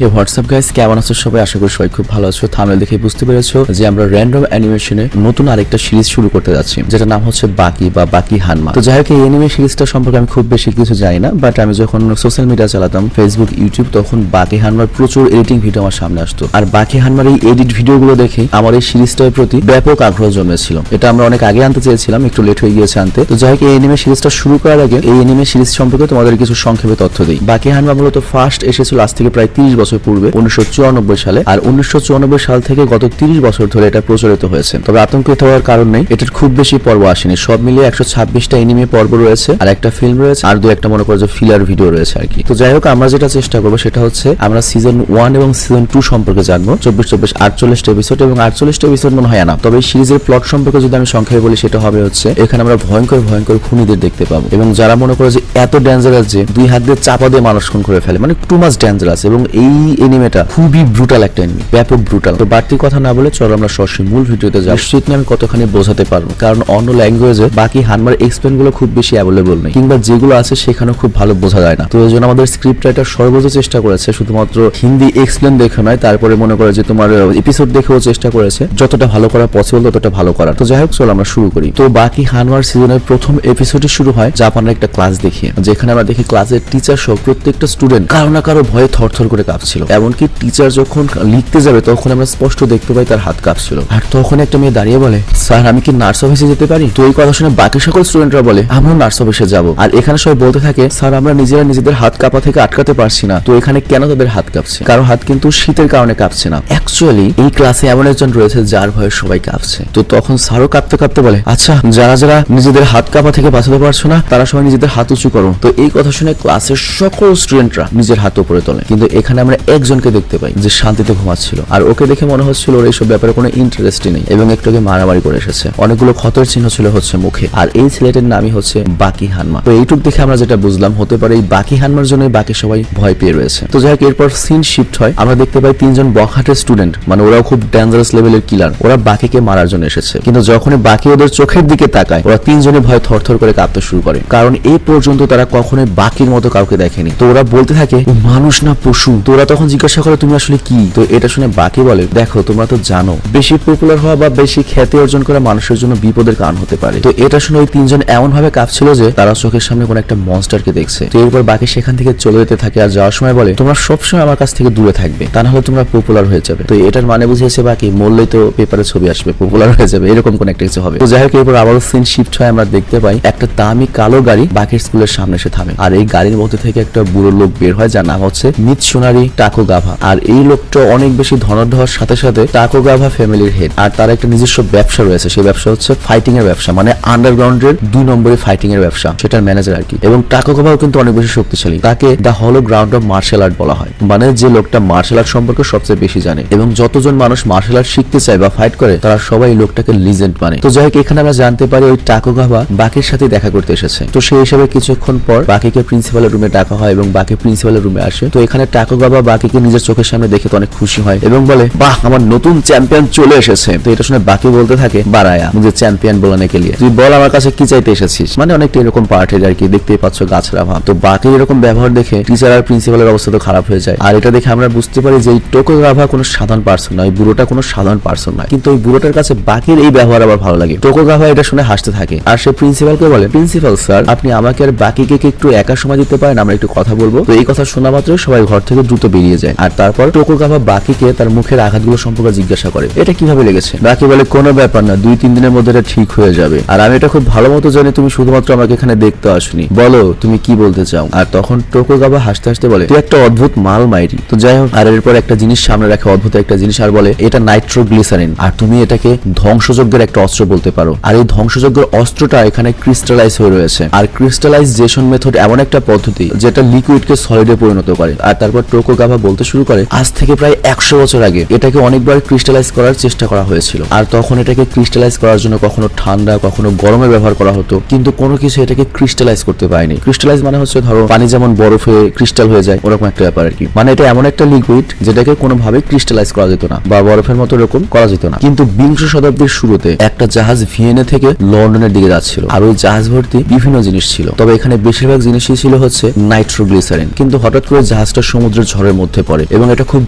হে WhatsApp guys, কেমন আছো সবাই? আশা করি সবাই খুব ভালো আছো। থাম্বনেল দেখে বুঝতে পেরেছো যে আমরা র্যান্ডম অ্যানিমেশনে নতুন আরেকটা সিরিজ শুরু করতে যাচ্ছি, যেটা নাম হচ্ছে বাকি বা বাকি হানমা। তো যাই হোক, এই অ্যানিমে সিরিজটা সম্পর্কে আমি খুব বেশি কিছু জানি না, বাট আমি যখন সোশ্যাল মিডিয়া চালাতাম, ফেসবুক, ইউটিউব, তখন বাকি হানমার প্রচুর এডিটিং ভিডিও আমার সামনে আসতো। আর বাকি হানমার এই এডিট ভিডিওগুলো দেখে আমার এই সিরিজটার প্রতি ব্যাপক আগ্রহ জন্মেছিল। এটা আমরা অনেক আগে আনতে চেয়েছিলাম, একটু লেট হয়ে গিয়েছে আনতে। তো যাই হোক, এই অ্যানিমে সিরিজটা শুরু করার আগে এই অ্যানিমে সিরিজ সম্পর্কে তোমাদের কিছু সংক্ষেপে তথ্য দিই। বাকি হানমা মূলত ফার্স্ট এসেছিল আজ থেকে প্রায় 30 বছর পূর্বে, 1994 সালে। আর 1994 সাল থেকে গত 30 বছর ধরে এটা প্রচলিত হয়েছে। তবে আতঙ্কিত হওয়ার কারণ নেই, এটার খুব বেশি পর্ব আসেনি। সব মিলিয়ে 126টা এনিমে পর্ব রয়েছে, আর একটা ফিল্ম রয়েছে, আর দু একটা মনে করো যে ফিলার ভিডিও রয়েছে আর কি। তো যাই হোক, আমরা যেটা চেষ্টা করবো সেটা হচ্ছে আমরা সিজন 1 এবং সিজন 2 সম্পর্কে জানবো। 24 48টা এপিসোড এবং 48টা এপিসোড মনে হয় না। তবে এই সিরিজের প্লট সম্পর্কে যদি আমি সংক্ষেপে বলি, সেটা হবে হচ্ছে এখানে আমরা ভয়ঙ্কর ভয়ঙ্কর খুনিদের দেখতে পাবো, এবং যারা মনে করো যে এত ডেঞ্জারাস যে দুই হাত দিয়ে চাপা দিয়ে মানুষ খুন করে ফেলে, মানে টু মাচ ডেঞ্জারাস। এবং এই এনিমেটা খুবই ব্রুটাল একটা এনিমে, ব্যাপক ব্রুটাল। তো বাড়তি কথা না বলে চলো আমরা সরাসরি মূল ভিডিওতে যাই। নিশ্চিত আমি কতখানি বোঝাতে পারবো, কারণ অন্য ল্যাঙ্গুয়েজে বাকি হানমার এক্সপ্লেন গুলো খুব বেশি অ্যাভেলেবল নেই, কিংবা যেগুলো আছে সেখানেও খুব ভালো বোঝা যায় না। তো এই জন্য আমাদের স্ক্রিপ্ট রাইটার সর্বোচ্চ চেষ্টা করেছে শুধুমাত্র হিন্দি এক্সপ্লেন দেখে নয়, তারপরে মনে করে যে তোমার এপিসোড দেখেও চেষ্টা করেছে যতটা ভালো করা পসিবল ততটা ভালো করার। তো যাই হোক, চলো আমরা শুরু করি। তো বাকি হানমার সিজনের প্রথম এপিসোডে শুরু হয় জাপানের একটা ক্লাস দেখিয়ে, যেখানে আমরা দেখি ক্লাসের টিচার সহ প্রত্যেকটা স্টুডেন্ট কারো না কারো ভয়ে থরথর করে কাঁপছিল। এমনকি টিচার যখন লিখতে যাবে তখন আমরা স্পষ্ট দেখতে পাই তার হাত কাঁপছিল। আর তখন একটা মেয়ে দাঁড়িয়ে বলে, স্যার আমি কি নার্স অফিসে যেতে পারি? তো এই কথা শুনে বাকি সকল স্টুডেন্টরা বলে, আমরা নার্স অফিসে যাব। আর এখানে সবাই বলতে থাকে, স্যার আমরা নিজেরা নিজেদের হাত কাঁপা থেকে আটকাতে পারছি না। তো এখানে কেন তাদের হাত কাঁপছে? কারো হাত কিন্তু শীতের কারণে কাঁপছে না। অ্যাকচুয়ালি এই ক্লাসে এমন একজন রয়েছে যার ভয়ে সবাই কাঁপছে। তো তখন স্যারও কাঁপতে কাঁপতে বলে, আচ্ছা যারা যারা নিজেদের হাত কাঁপা থেকে বাঁচাতে পারছো না তারা সবাই নিজেদের হাত উঁচু করো। তো এই কথা শুনে ক্লাসের সকল স্টুডেন্টরা নিজের হাত উপরে তোলে। কিন্তু এখানে আমরা একজনকে দেখতে পাই যে শান্তিতে ঘুমাচ্ছিল, আর ওকে দেখে মনে হচ্ছিল ওর এইসব ব্যাপারে কোনো ইন্টারেস্টই নেই, এবং একটুকে মারামারি করে এসেছে। অনেকগুলো ক্ষতের চিহ্ন ছিল হচ্ছে মুখে। আর এই ছেলেটার নামই হচ্ছে বাকি হানমা। তো এইটুক দেখে আমরা যেটা বুঝলাম, হতে পারে এই বাকি হানমার জন্য বাকি সবাই ভয় পেয়ে রয়েছে। তো যাই হোক, এরপর সিন শিফট হয়। আমরা দেখতে পাই তিনজন বখাটের স্টুডেন্ট, মানে ওরাও খুব ডেঞ্জারাস লেভেলের কিলার। ওরা বাকিকে মারার জন্য এসেছে, কিন্তু যখনই বাকি ওদের চোখের দিকে তাকায়, ওরা তিনজনে ভয় থরথর করে কাঁপতে শুরু করে, কারণ এই পর্যন্ত তারা কখনোই বাকির মতো কাউকে দেখেনি। তো ওরা বলতে থাকে, মানুষ না পশু। তো ওরা তখন জিজ্ঞাসা করে, তুমি আসলে কি? তো এটা শুনে বাকি বলে, দেখো তোমরা তো জানো বেশি পপুলার হওয়া বা বেশি খ্যাতি অর্জন করা মানুষের জন্য বিপদের কারণ হতে পারে। তো এটা শুনে ওই তিনজন এমন ভাবে কাঁপছিল যে তারা চোখের সামনে কোনো একটা মনস্টারকে দেখছে। তো এরপর বাকি সেখান থেকে চলে যেতে থাকে, আর যাওয়ার সময় বলে, তোমরা সবসময় আমার কাছ থেকে দূরে থাকবে, তা না হলে তোমরা পপুলার হয়ে যাবে। তো এটার মানে বুঝিয়েছে বাকি মরলেই তো পেপারে ছবি আসবে, পপুলার হয়ে যাবে, এরকম কোন একটা কিছু হবে। তো যাই হোক, এরপর আবারও সিন শিফট হয়। আমরা দেখতে পাই একটা দামি কালো গাড়ি বাকির স্কুলের সামনে এসে থামে, আর এই গাড়ির মধ্যে থেকে একটা বুড়ো লোক বের হয়, যার নাম হচ্ছে মিৎসুনারি টাকোগাভা। আর এই লোকটা অনেক বেশি ধনাঢ্য হওয়ার সাথে সাথে টাকোগাভা ফ্যামিলির হেড, আর তার একটা নিজস্ব ব্যবসা রয়েছে। সেই ব্যবসা হচ্ছে ফাইটিং এর ব্যবসা, মানে আন্ডারগ্রাউন্ডের 2 নম্বরে ফাইটিং এর ব্যবসা, সেটার ম্যানেজার আর কি। এবং টাকোগাভাও কিন্তু অনেক বেশি শক্তিশালী, তাকে দা হলো গ্রাউন্ড অফ মার্শাল আর্ট বলা হয়, মানে যে লোকটা মার্শাল আর্ট সম্পর্কে সবচেয়ে বেশি জানে। এবং যতজন মানুষ মার্শাল আর্ট শিখতে চায় বা ফাইট করে, তারা সবাই লোকটাকে লিজেন্ড মানে। তো যাই হোক, এখানে আমরা জানতে পারি ওই টাকোগাভা বাকির সাথে দেখা করতে এসেছে। তো সেই হিসাবে কিছুক্ষণ পর বাকিকে প্রিন্সিপালের রুমে ডাকা হয়, এবং বাকি প্রিন্সিপালের রুমে আসে। তো এখানে টাকোগাভা বাকিকে নিজের চোখের সামনে দেখে তো অনেক খুশি হয়, এবং বলে, বাহ আমার নতুন চ্যাম্পিয়ন চলে এসেছে। তো এটা শুনে বাকি বলতে থাকে, বারায়া মুঝে চ্যাম্পিয়ন বলানে কে লিয়ে, তুই বল আমার কাছে কি চাইতে এসেছিস। মানে অনেকটা এরকম পার্টের আর কি, দেখতেই পাচ্ছ গাছরা ভাব। তো বাকির এরকম ব্যবহার দেখে টিচার আর প্রিন্সিপালের অবস্থা তো খারাপ হয়ে যায়। আর এটা দেখে আমরা বুঝতে পারি যে এই টাকোগাভা কোনো সাধারণ পার্সন নয়, বুড়োটা কোনো সাধারণ পার্সন নয়। কিন্তু ওই বুড়োটার কাছে বাকির এই ব্যবহার আবার ভালো লাগে। টাকোগাভা এটা শুনে হাসতে থাকে, আর সে প্রিন্সিপালকে বলে, প্রিন্সিপাল স্যার আপনি আমাকে আর বাকিকে একটু একা সময় দিতে পারেন, আমরা একটু কথা বলবো। তো এই কথা শোনা মাত্র সবাই ঘর থেকে দ্রুত বেরিয়ে যায়। আর তারপর টাকোগাভা বাকিকে তার মুখের আঘাতগুলো সম্পর্কে জিজ্ঞাসা করে, এটা কিভাবে লেগেছে? বাকি বলে, কোনো ব্যাপার না, 2-3 দিনের মধ্যে এটা ঠিক হয়ে যাবে। আর আমি এটা খুব ভালো মতো জানি তুমি শুধুমাত্র আমাকে এখানে দেখতে আসনি, বলো তুমি কি বলতে চাও। আর তখন টাকোগাভা হাসতে হাসতে বলে, তুই একটা অদ্ভুত মাল মাইরি। তো যাই হোক, আর এরপর একটা জিনিস সামনে রাখে, অদ্ভুত একটা জিনিস, আর বলে, এটা নাইট্রোগ্লিসারিন, আর তুমি এটাকে ধ্বংসযজ্ঞের একটা অস্ত্র বলতে পারো। আর এই ধ্বংসযজ্ঞের অস্ত্রটা এখানে ক্রিস্টালাইজ হয়ে রয়েছে। আর ক্রিস্টালাইজেশন মেথড এমন একটা পদ্ধতি যেটা লিকুইডকে সলিডে পরিণত করে। আর তারপর টাকোগাভা বলতে শুরু করে, আজ থেকে প্রায় 100 বছর আগে এটাকে অনেকবার ক্রিস্টালাইজ করার চেষ্টা করা হয়েছিল, আর তখন এটাকে ক্রিস্টালাইজ করার জন্য কখনো ঠান্ডা কখনো গরমে ব্যবহার করা হতো, কিন্তু কোনো কিছু এটাকে ক্রিস্টালাইজ করতে পারেনি। ক্রিস্টালাইজ মানে হচ্ছে ধরো পানি যেমন বরফ হয়ে ক্রিস্টাল হয়ে যায়, ওরকম একটা ব্যাপার আর কি। মানে এটা এমন একটা লিকুইড যেটাকে কোনোভাবে ক্রিস্টালাইজ করা যেত না, বা বরফের মতো এরকম করা যেত না। কিন্তু 20 শতাব্দীর শুরুতে একটা জাহাজ ভিয়েনা থেকে লন্ডনের দিকে যাচ্ছিল, আর ওই জাহাজ ভর্তি বিভিন্ন জিনিস ছিল। তবে এখানে বেশিরভাগ জিনিসই ছিল হচ্ছে নাইট্রোগ্লিসারিন। কিন্তু হঠাৎ করে জাহাজটা সমুদ্রের ঝড়ে শহরের মধ্যে পড়ে এবং এটা খুব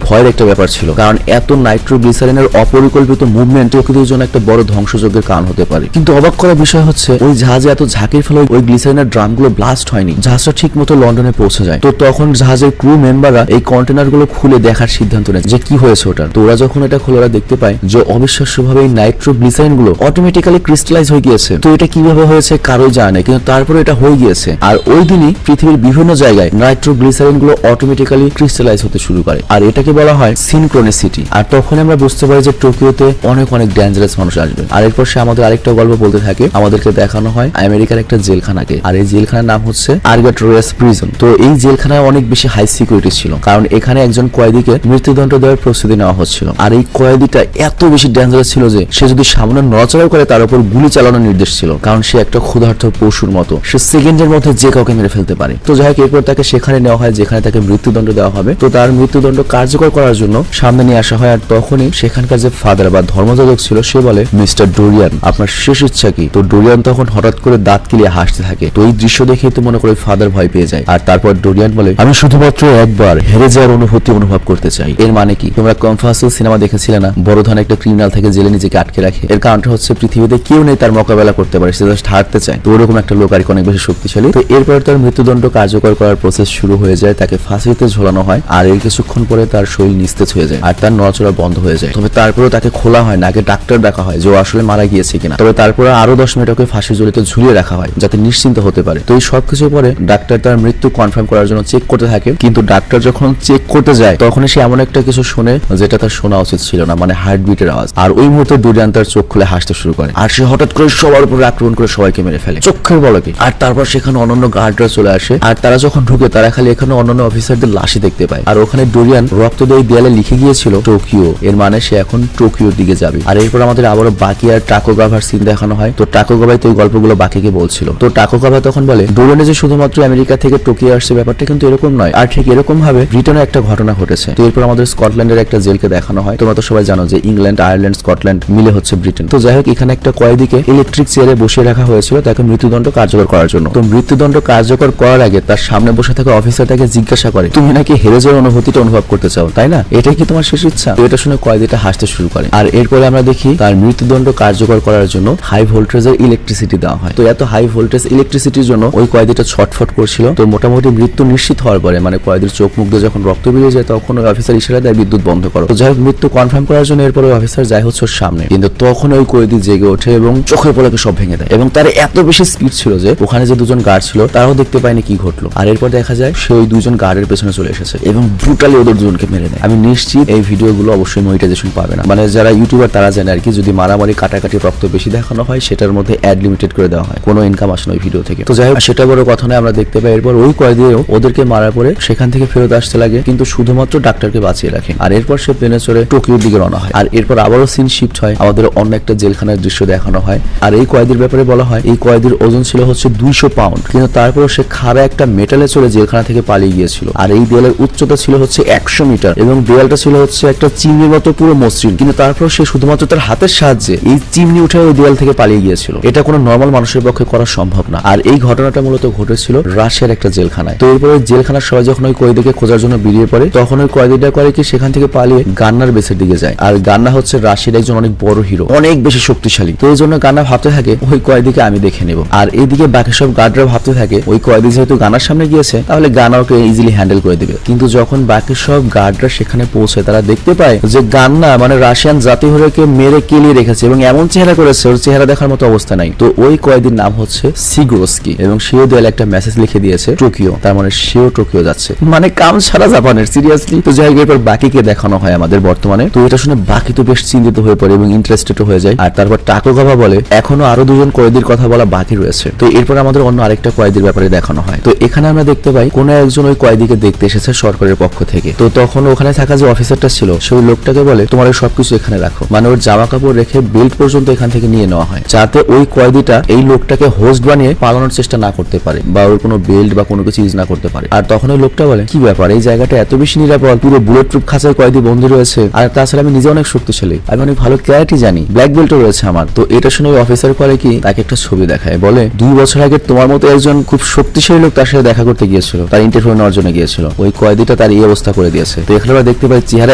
ভয়ের একটা ব্যাপার ছিল, কারণ এত নাইট্রোগ্লিসারিনের অপরিকল্পিত মুভমেন্ট প্রকৃতির জন্য একটা বড় ধ্বংসযজ্ঞের কারণ হতে পারে। কিন্তু অবাক করার বিষয় হচ্ছে ওই জাহাজে এত ঝাঁকির ফলে ওই গ্লিসারিনের ড্রামগুলো ব্লাস্ট হয়নি, জাহাজটা ঠিক মতো লন্ডনে পৌঁছে যায়। তো তখন জাহাজের ক্রু মেম্বাররা এই কন্টেনারগুলো খুলে দেখার সিদ্ধান্ত নেয় যে কি হয়েছে ওটা। তো ওরা যখন এটা খুলে ওরা দেখতে পায় যে অবিশ্বাস্যভাবে এই নাইট্রোগ্লিসারিন গুলো অটোমেটিক্যালি ক্রিস্টালাইজ হয়ে গিয়েছে। তো এটা কিভাবে হয়েছে কারোই জানে না, কিন্তু তারপরে এটা হয়ে গিয়েছে। আর ওই দিনই পৃথিবীর বিভিন্ন জায়গায় নাইট্রোগ্লিসারিন গুলো অটোমেটিক্যালি ক্রিস্টালাইজ হতে শুরু করে, আর এটাকে বলা হয় সিনক্রোনিসিটি। আর তখন আমরা বুঝতে পারি যে টোকিওতে অনেক অনেক ডেঞ্জারাস মানুষ আসবে। আর এরপর সে আমাদের আরেকটা গল্প বলতে থাকে, আমাদেরকে দেখানো হয় আমেরিকার একটা জেলখানাকে, আর এই জেলখানার নাম হচ্ছে আর্গাটোরিয়াস প্রিজন। তো এই জেলখানায় অনেক বেশি হাই সিকিউরিটি ছিল, কারণ এখানে একজন কয়েদিকে মৃত্যুদণ্ড দেওয়ার প্রস্তুতি নেওয়া হচ্ছিল। আর এই কয়েদিটা এত বেশি ডেঞ্জারাস ছিল যে সে যদি সামনে নড়াচড়াও করে তার উপর গুলি চালানোর নির্দেশ ছিল, কারণ সে একটা ক্ষুধার্ত পশুর মতো, সে সেকেন্ডের মধ্যে যে কাউকে মেরে ফেলতে পারে। তো যাই হোক, এরপর তাকে সেখানে নেওয়া হয় যেখানে তাকে মৃত্যুদণ্ড দেওয়া হবে। তো তার মৃত্যুদণ্ড কার্যকর করার জন্য সামনে নিয়ে আসা হয়। আর তখনই সেখানকার যে ফাদার বা ধর্মযাজক ছিল সে বলে, মিস্টার ডোরিয়ান, আপনার শেষ ইচ্ছা কি? তো ডোরিয়ান তখন হঠাৎ করে দাঁত কিলিয়ে হাসতে থাকে। তো এই দৃশ্য দেখে তো মনে করে ফাদার ভয় পেয়ে যায়। আর তারপর ডোরিয়ান বলে, আমি শুধুমাত্র একবার হেরে যাওয়ার অনুভূতি অনুভব করতে চাই। এর মানে কি? তোমরা কনফাসল সিনেমা দেখেছিলে না? বড় ধরনের একটা ক্রিমিনাল থেকে জেলে নিজেকে আটকে রাখে। এর কারণটা হচ্ছে পৃথিবীতে কেউ নেই তার মোকাবেলা করতে পারে, সে জাস্ট হারতে চায়। তো ওরকম একটা লোক আর অনেক বেশি শক্তিশালী। তো এরপর তার মৃত্যুদণ্ড কার্যকর করার প্রসেস শুরু হয়ে যায়, তাকে ফাঁসিতে ঝোলানো হয়। আর এর কিছুক্ষণ পরে তার শরীর নিস্তেজ হয়ে যায় আর তার নড়াচড়া বন্ধ হয়ে যায়। তবে তারপরেও তাকে খোলা হয় না, আগে ডাক্তার ডাকা হয় যে ও আসলে মারা গিয়েছে কিনা। তবে তারপরে আরো 10 মিনিট ওকে ফাঁসি ঝুলিতে ঝুলিয়ে রাখা হয় যাতে নিশ্চিন্ত হতে পারে। তো এই সবকিছু পরে ডাক্তার তার মৃত্যু কনফার্ম করার জন্য চেক করতে থাকে। কিন্তু ডাক্তার যখন চেক করতে যায় তখন সে এমন একটা কিছু শুনে যেটা তার শোনা উচিত ছিল না, মানে হার্টবিটের আওয়াজ। আর ওই মুহূর্তে ডোরিয়ান তার চোখ খুলে হাসতে শুরু করে, আর সে হঠাৎ করে সবার উপর আক্রমণ করে সবাইকে মেরে ফেলে চোখের বলকে। আর তারপর সেখানে অন্যান্য গার্ডরা চলে আসে, আর তারা যখন ঢুকে তারা খালি এখানে অন্যান্য অফিসারদের লাশই দেখতে পায়। আর ওখানে ডোরিয়ান রক্ত দিয়ে দেয়ালে লিখে গিয়েছিল টোকিও, এর মানে সে এখন টোকিওর দিকে যাবে। আর এরপর আমাদের আবারও বাকি আর টাকোগাভার সিন দেখানো হয়। তো টাকোগাভাই তো এই গল্পগুলো বাকিকে বলছিল। তো টাকোগাভা তখন বলে, ডোরিয়ান যে শুধুমাত্র আমেরিকা থেকে টোকিও আসছে ব্যাপারটা কিন্তু এরকম নয়, আর ঠিক এরকম ভাবে ব্রিটেনে একটা ঘটনা ঘটেছে। তো এরপর আমাদের স্কটল্যান্ডের একটা জেলকে দেখানো হয়। তোমরা তো সবাই জানো যে ইংল্যান্ড, আয়ারল্যান্ড, স্কটল্যান্ড মিলে হচ্ছে ব্রিটেন। তো যাই হোক, এখানে একটা কয়েদিকে ইলেকট্রিক চেয়ারে বসিয়ে রাখা হয়েছিল তাকে মৃত্যুদণ্ড কার্যকর করার জন্য। তো মৃত্যুদণ্ড কার্যকর করার আগে তার সামনে বসে থাকা অফিসার তাকে জিজ্ঞাসা করে, তুমি নাকি হেরে যাওয়ার অনুভূতিটা অনুভব করতে চাও, তাই না? এটাই কি তোমার শেষ ইচ্ছা? তো এটা শুনে কয়েদিটা হাসতে শুরু করে। আর এরপরে আমরা দেখি তার মৃত্যুদণ্ড কার্যকর করার জন্য হাই ভোল্টেজের ইলেকট্রিসিটি দেওয়া হয়। তো এত হাই ভোল্টেজ ইলেকট্রিসিটির জন্য ওই কয়েদিটা ছটফট করছিল। তো মোটামুটি মৃত্যু নিশ্চিত হওয়ার পরে, মানে কয়েদির চোখ মুখ দিয়ে যখন রক্ত বেরিয়ে যায় তখন ওই অফিসার ইশারা দেয় বিদ্যুৎ বন্ধ করো। তো যাই হোক, মৃত্যু কনফার্ম করার জন্য এরপরে অফিসার যায় হচ্ছে ওর সামনে, কিন্তু তখন ওই কয়েদি জেগে ওঠে এবং চোখের পলকে সব ভেঙে দেয়। এবং তার এত বেশি স্পিড ছিল যে ওখানে যে দুজন গার্ড ছিল তারাও দেখতে পায়নি কি ঘটলো। আর এরপর দেখা যায় সে ওই দুজন গার্ডের পেছনে চলে এসেছে এবং ব্রুটালি ওদের দুজনকে মেরে দেয়। আমি নিশ্চিত এই ভিডিওগুলো অবশ্যই মনিটাইজেশন পাবে না, মানে যারা ইউটিউবার তারা জানে আর কি, যদি মারামারি কাটাকাটি রক্ত বেশি দেখানো হয় সেটার মধ্যে অ্যাড লিমিটেড করে দেওয়া হয়, কোনো ইনকাম আসে না ওই ভিডিও থেকে। তো যাই হোক, সেটা বড় কথা নয়। আমরা দেখতে পাই এরপর ওই কয়েদিও ওদেরকে মারার পরে সেখান থেকে ফেরত আসতে লাগে, কিন্তু শুধুমাত্র ডাক্তারকে বাঁচিয়ে রাখে। আর এরপর সে প্লেনে চড়ে টোকিওর দিকে রওনা হয়। আর এরপর আবারও সিন শিফট হয়, আমাদের অন্য একটা জেলখানার দৃশ্য দেখানো হয়। আর এই কয়েদির ব্যাপারে বলা হয় এই কয়েদির ওজন ছিল হচ্ছে 200 পাউন্ড, কিন্তু তারপরও সে খাড়া একটা মেটালে চড়ে জেলখানা থেকে পালিয়ে গিয়েছিল। আর এই দেয়ালের উচ্চতা ছিল হচ্ছে 100 মিটার এবং দেয়ালটা ছিল হচ্ছে একটা চিমনির মতো পুরো মসৃণ, কিন্তু তারপর সে শুধুমাত্র তার হাতের সাহায্যে এই চিমনি উঠে ওই দেয়াল থেকে পালিয়ে গিয়েছিল। এটা কোনো নর্মাল মানুষের পক্ষে করা সম্ভব না। আর এই ঘটনাটা মূলত ঘটেছিল রাশিয়ার একটা জেলখানায়। তো এরপর ওই জেলখানার সবাই যখন ওই কয়েদিকে খোঁজার জন্য বেরিয়ে পড়ে তখন ওই কয়েদিটা করে কি সেখান থেকে পালিয়ে গান্নার বেসের দিকে যায়। আর গান্না হচ্ছে রাশিয়ার একজন অনেক বড় হিরো, অনেক বেশি শক্তিশালী। তো এই জন্য গান্না ভাবতে থাকে ওই কয়েদিকে আমি দেখে নেব। আর এইদিকে বাকি সব গার্ডরা ভাবতে থাকে ওই কয়েদি যেহেতু গানার সামনে গিয়েছে তাহলে গানা ওকে ইজিলি হ্যান্ডেল করে দিবে। কিন্তু যখন বাকি সব গার্ডরা সেখানে পৌঁছে তারা দেখতে পায় যে গান্না মানে রাশিয়ান জাতিহরকে মেরে কেলিয়ে রেখেছে এবং এমন চেহারা করেছে ওর চেহারা দেখার মতো অবস্থা নাই। তো ওই কয়েদির নাম হচ্ছে সিগোরস্কি এবং সেও দেয়ালে একটা মেসেজ লিখে দিয়েছে টোকিও, তার মানে সেও টোকিও যাচ্ছে, মানে কাম সারা জাপানের সিরিয়াসলি। তো যাই হোক, এরপর বাকিকে দেখানো হয় আমাদের বর্তমানে। তো এটা শুনে বাকি তো বেশ চিন্তিত হয়ে পড়ে এবং ইন্টারেস্টেড হয়ে যায়। আর তারপর টাকোগাভা বলে এখনো আরো দুজন কয়েদির কথা বলা বাকি রয়েছে। তো এরপর আমাদের অন্য আরেকটা কয়েদির ব্যাপারে দেখানো হয়। তো এখানে আমরা দেখতে পাই কোন একজন ওই কয়েদিকে দেখতে এসেছে সরকারের পক্ষ থেকে। তো তখন ওখানে থাকা যে অফিসারটা ছিল সেই লোকটাকে বলে তোমার সবকিছু এখানে রাখো, মানে ওর জামা কাপড় রেখে বেল্ট পর্যন্ত এখান থেকে নিয়ে নেওয়া হয় যাতে ওই কয়েদিটা এই লোকটাকে হোস্ট বানিয়ে পালানোর চেষ্টা না করতে পারে বা ওর কোনো বেল্ট বা কোনো কিছু ইউজ না করতে পারে। আর তখন ওই লোকটা বলে কি ব্যাপার, এই জায়গাটা এত বেশি নিরাপদ, পুরো বুলেট প্রুফ খাঁচায় কয়েদি বন্দী রয়েছে, আর তাছাড়া আমি নিজে অনেক শক্তিশালী, আমি অনেক ভালো ক্যারাটে জানি, ব্ল্যাক বেল্টও রয়েছে আমার। তো এটা শুনে ওই অফিসার করে কি তাকে একটা ছবি দেখায়, বলে 2 বছর আগে তোমার মতো একজন খুব শক্তিশালী লোক তার সাথে দেখা করতে গিয়েছিল, তার ইন্টারভিউ নেওয়ার জন্য গিয়েছিল। ওই কয়েদিটা যেটা তার এই অবস্থা করে দিয়েছে। তো এখানে আমরা দেখতে পাই চেহারা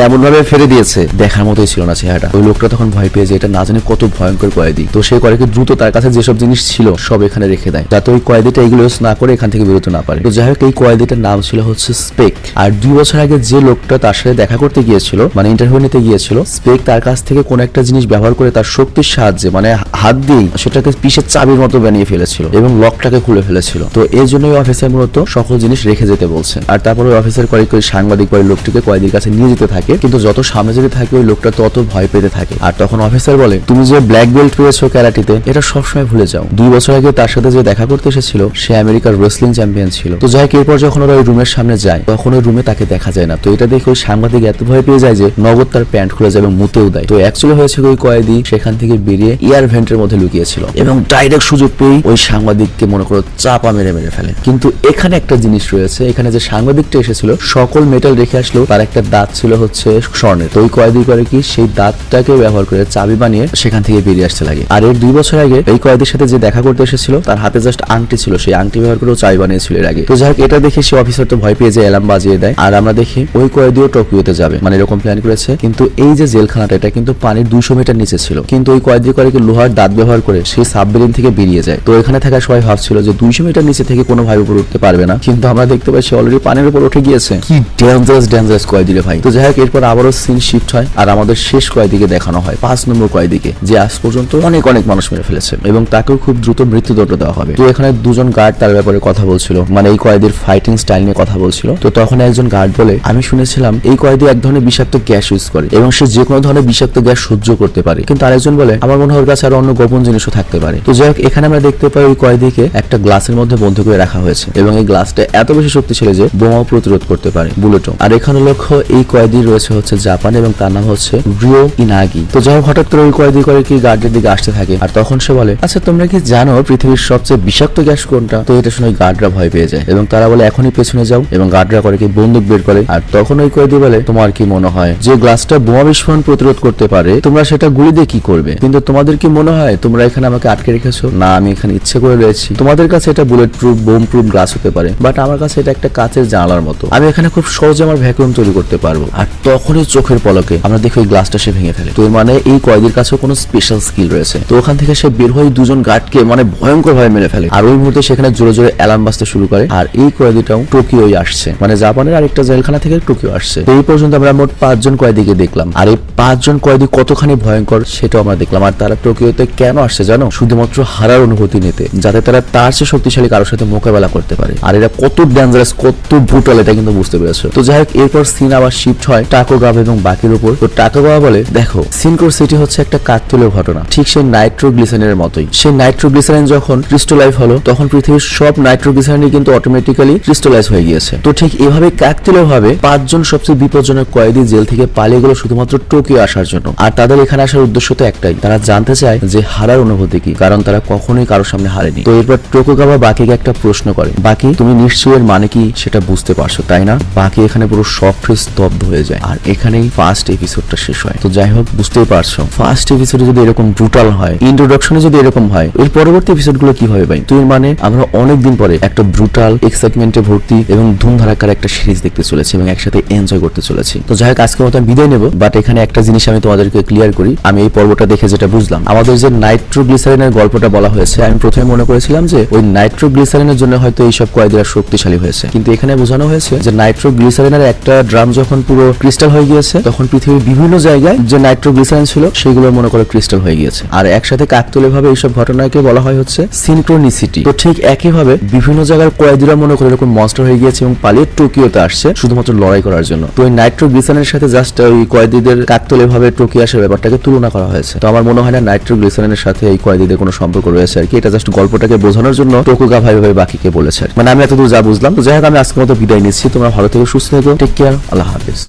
এমন ভাবে ফেলে দিয়েছে, দেখার মতোই ছিল না চেহারাটা। ওই লোকটা তখন ভয় পেয়ে যে এটা না জানি কত ভয়ঙ্কর কয়েদি। তো সেই কয়েদি দ্রুত তার কাছে যেসব জিনিস ছিল সব এখানে রেখে দেয়, যাতে ওই কয়েদিটা এগুলো ইউজ না করে এখান থেকে বেরোতে না পারে। তো যাই হোক, এই কয়েদিটার নাম ছিল হচ্ছে স্পেক। আর 2 বছর আগে যে লোকটা তার সাথে দেখা করতে গিয়েছিল, মানে ইন্টারভিউ নিতে গিয়েছিল, স্পেক তার কাছ থেকে কোন একটা জিনিস ব্যবহার করে তার শক্তির সাহায্যে, মানে হাত দিয়ে সেটাকে পিসের চাবির মতো বানিয়ে ফেলেছিল এবং লকটাকে খুলে ফেলেছিল। তো এই জন্যই অফিসার মূলত সকল জিনিস রেখে যেতে বলছে। আর তারপরে অফিসার করে সাংবাদিক ওই লোকটিকে কয়েদির কাছে নিয়ে যেতে থাকে, কিন্তু যত সামনে যেতে থাকে ওই লোকটা তত ভয় পেতে থাকে। আর তখন অফিসার বলে, তুমি যে ব্ল্যাক বেল্ট পেয়েছো ক্যারাটিতে, এটা সবসময় ভুলে যাও। 2 বছর আগে তার সাথে যে দেখা করতে এসেছিল সে আমেরিকার রেসলিং চ্যাম্পিয়ন ছিল। তো যাই হোক, এরপর যখন ওরা ওই রুমের সামনে যায় তখন ওই রুমে তাকে দেখা যায় না। তো এটা দেখে ওই সাংবাদিক এত ভয় পেয়ে যায় যে নগদ তার প্যান্ট খুলে যায় এবং মুতেও দেয়। তো অ্যাকচুয়ালি হয়েছে ওই কয়েদি সেখান থেকে বেরিয়ে এয়ার ভেন্টের মধ্যে লুকিয়েছিল এবং ডাইরেক্ট সুযোগ পেয়ে ওই সাংবাদিককে মনে করো চাপা মেরে ফেলে। কিন্তু এখানে একটা জিনিস রয়েছে, এখানে যে সাংবাদিকটা এসেছিল সকল মেটাল রেখে আসলো, তার একটা দাঁত ছিল হচ্ছে স্বর্ণের। তো ওই কয়েদি করে কি সেই দাঁতটাকে ব্যবহার করে চাবি বানিয়ে সেখান থেকে বেরিয়ে আসতে লাগে। আর এর 2 বছর আগে এই কয়েদির সাথে যে দেখা করতে এসেছিল তার হাতে জাস্ট আংটি ছিল, সেই আংটি ব্যবহার করে চাবি বানিয়েছিল এর আগে। তো যাই হোক, এটা দেখে সে অফিসার তো ভয় পেয়ে যে অ্যালার্ম বাজিয়ে দেয়। আর আমরা দেখি ওই কয়েদিও টোকিওতে যাবে, মানে এরকম প্ল্যান করেছে। কিন্তু এই যে জেলখানাটা এটা কিন্তু পানির 200 মিটার নিচে ছিল, কিন্তু ওই কয়েদি করে কি লোহার দাঁত ব্যবহার করে সেই সাবমেরিন থেকে বেরিয়ে যায়। তো এখানে থাকা সবাই ভাবছিল যে 200 মিটার নিচে থেকে কোনো ভাই উপর উঠতে পারবে না, কিন্তু আমরা দেখতে পাই সে অলরেডি পানির উপর উঠে গিয়েছে। কি ডেঞ্জারাস কয়েদি রে ভাই। তো যাই হোক, এরপর আবারও সিন শিফট হয় আর আমাদের শেষ কয়েদিকে দেখানো হয়, 5 নম্বর কয়েদিকে, যে আজ পর্যন্ত অনেক মানুষ মেরে ফেলেছে এবং তাকেও খুব দ্রুত মৃত্যুদণ্ড দেওয়া হবে। তো এখানে 2 জন গার্ড তার ব্যাপারে কথা বলছিল, মানে এই কয়েদির ফাইটিং স্টাইল নিয়ে কথা বলছিল। তো তখন একজন গার্ড বলে, আমি শুনেছিলাম এই কয়েদি এক ধরনের বিষাক্ত গ্যাস ইউজ করে এবং সে যে কোনো ধরনের বিষাক্ত গ্যাস সহ্য করতে পারে। কিন্তু আরেকজন বলে, আমার মনে হয় ওর কাছে আরো অন্য গোপন জিনিসও থাকতে পারে। তো যাই হোক, এখানে আমরা দেখতে পাই ওই কয়েদিকে একটা গ্লাসের মধ্যে বন্ধ করে রাখা হয়েছে এবং এই গ্লাসটা এত বেশি শক্তিশালী যে বোমাও প্রতিরোধ করতে পারে, বুলেটও। আর এখানে লক্ষ্য এই কয়েদি রয়েছে হচ্ছে জাপান এবং তার নাম হচ্ছে রিও ইনাগি। তো যাই হোক, হঠাৎ করে ওই কয়েদি করে কি গার্ডের দিকে আসতে থাকে আর তখন সে বলে, আচ্ছা তোমরা কি জানো পৃথিবীর সবচেয়ে বিষাক্ত গ্যাস কোনটা? তো এটা শুনে গার্ডরা ভয় পেয়ে যায় এবং তারা বলে এখনই পেছনে যাও, এবং গার্ডরা করে কি বন্দুক বের করে। আর তখন ওই কয়েদি বলে, তোমার কি মনে হয় যে গ্লাসটা বোমা বিস্ফোরণ প্রতিরোধ করতে পারে, তোমরা সেটা গুলি দিয়ে কি করবে? কিন্তু তোমাদের কি মনে হয় তোমরা এখানে আমাকে আটকে রেখেছো? না, আমি এখানে ইচ্ছে করে রয়েছি। তোমাদের কাছে এটা bullet proof bomb proof glass হতে পারে, বাট আমার কাছে এটা একটা কাচের জানালার মতো। আমি এখানে খুব সহজে আমার ভ্যাকুয়াম তৈরি করতে পারবো। আর তখনই চোখের পলকে আমরা দেখি ওই গ্লাসটা সে ভেঙে ফেলে। তো মানে এই কয়েদির কাছেও কোনো স্পেশাল স্কিল রয়েছে। তো ওখান থেকে সে বের হয়ে 2 জন গার্ডকে মানে ভয়ঙ্কর ভাবে মেরে ফেলে। আর ওই মুহূর্তে সেখানে জোরে জোরে অ্যালার্ম বাজতে শুরু করে। আর এই কয়েদিটাও টোকিওই আসছে, মানে জাপানের আরেকটা জেলখানা থেকে টোকিও আসছে। এই পর্যন্ত আমরা মোট 5 জন কয়েদিকে দেখলাম। আর এই 5 জন কয়েদি কতখানি ভয়ঙ্কর সেটাও আমরা দেখলাম। আর তারা টোকিওতে কেন আসছে জানো? শুধুমাত্র হারার অনুভূতি নিতে, যাতে তারা তার চেয়ে শক্তিশালী কারোর সাথে মোকাবেলা করতে পারে। আর এরা কত ডেঞ্জারাস, কত ব্রুটাল এটা কিন্তু বুঝতে পেরেছো। তো যাই হোক, এরপর সিন আবার শিফট হয় টাকোগাওয়া এবং বাকির উপর। তো টাকোগাওয়া বলে, দেখো সিনকোর সিটি হচ্ছে একটা কাকতালীয় ঘটনা, ঠিক সেই নাইট্রোগ্লিসারিনের মতোই। সেই নাইট্রোগ্লিসারিন যখন ক্রিস্টালাইজ হলো তখন পৃথিবীর সব নাইট্রোগ্লিসারিন কিন্তু অটোমেটিক্যালি ক্রিস্টালাইজ হয়ে গিয়েছে। তো ঠিক এভাবে কাকতালীয় ভাবে 5 জন সবচেয়ে বিপজ্জনক কয়েদি জেল থেকে পালিয়ে গেল শুধুমাত্র টোকিও আসার জন্য। আর তাদের এখানে আসার উদ্দেশ্য তো একটাই, তারা জানতে চায় যে হারার অনুভূতি কি, কারণ তারা কখনোই কারোর সামনে হারেনি। তো এরপর টোকুগাওয়া বাকিকে একটা প্রশ্ন করে, বাকি তুমি নিশ্চয়ই এর মানে কি সেটা বুঝতে পারছো তাই না? বাকি এখানে পুরো শক স্তব্ধ হয়ে যায়। আর এখানেই ফার্স্ট এপিসোডটা শেষ হয়। তো যাই হোক, বুঝতেই পারছো ফার্স্ট এপিসোডে যদি এরকম ব্রুটাল হয়, ইন্ট্রোডাকশনে যদি এরকম হয়, এর পরবর্তী এপিসোডগুলো কি হবে ভাই? তো এর মানে আমরা অনেকদিন পরে একটা ব্রুটাল, এক্সাইটমেন্টে ভর্তি এবং ধুমধারাক্কার একটা সিরিজ দেখতে চলেছি এবং একসাথে এনজয় করতে চলেছি। তো যাই হোক, আজকে মতো আমি বিদায় নেব, বাট এখানে একটা জিনিস আমি তোমাদেরকে ক্লিয়ার করি। আমি এই পর্বটা দেখে যেটা বুঝলাম, আমাদের যে নাইট্রোগ্লিসারিনের গল্পটা বলা হয়েছে, আমি প্রথমে মনে করেছিলাম যে ওই নাইট্রোগ্লিসারিনের জন্য হয়তো এইসব কয়েদিরা শক্তিশালী হয়েছে, কিন্তু এখানে বোঝানো হয়েছে যে নাইট্রোগ্লিসারিনের একটা ড্রাম যখন পুরো ক্রিস্টাল হয়ে গিয়েছে তখন পৃথিবীর বিভিন্ন জায়গায় যে নাইট্রোগ্লিসারিন ছিল সেগুলো মনে করে ক্রিস্টাল হয়ে গিয়েছে। আর একসাথে কাকতালীয় ভাবে এইসব ঘটনাকে বলা হয় হচ্ছে সিনক্রোনিসিটি। তো ঠিক একইভাবে বিভিন্ন জায়গার কয়েদিরা মনে করে এরকম মনস্টার হয়ে গিয়েছে এবং পালিয়ে টোকিওতে আসছে শুধুমাত্র লড়াই করার জন্য। তো ওই নাইট্রোগ্লিসারিনের সাথে জাস্ট ওই কয়েদিদের কাকতালীয় ভাবে টোকিও আসার ব্যাপারটাকে তুলনা করা হয়েছে। তো আমার মনে হয় না নাইট্রোগ্লিসারিনের সাথে এই কয়েদিদের কোনো সম্পর্ক রয়েছে আর কি। এটা জাস্ট গল্পটাকে বোঝানোর জন্য টোকুগা ভাই বাকিকে বলেছে। মানে আমি এতদূর যা বুঝলাম। তো যাই হোক, আমি আজকের মতো বিদায় নিচ্ছি। তোমরা ভালো থেকো, সুস্থ থেকো, টেক কেয়ার, আল্লাহ হাফেজ।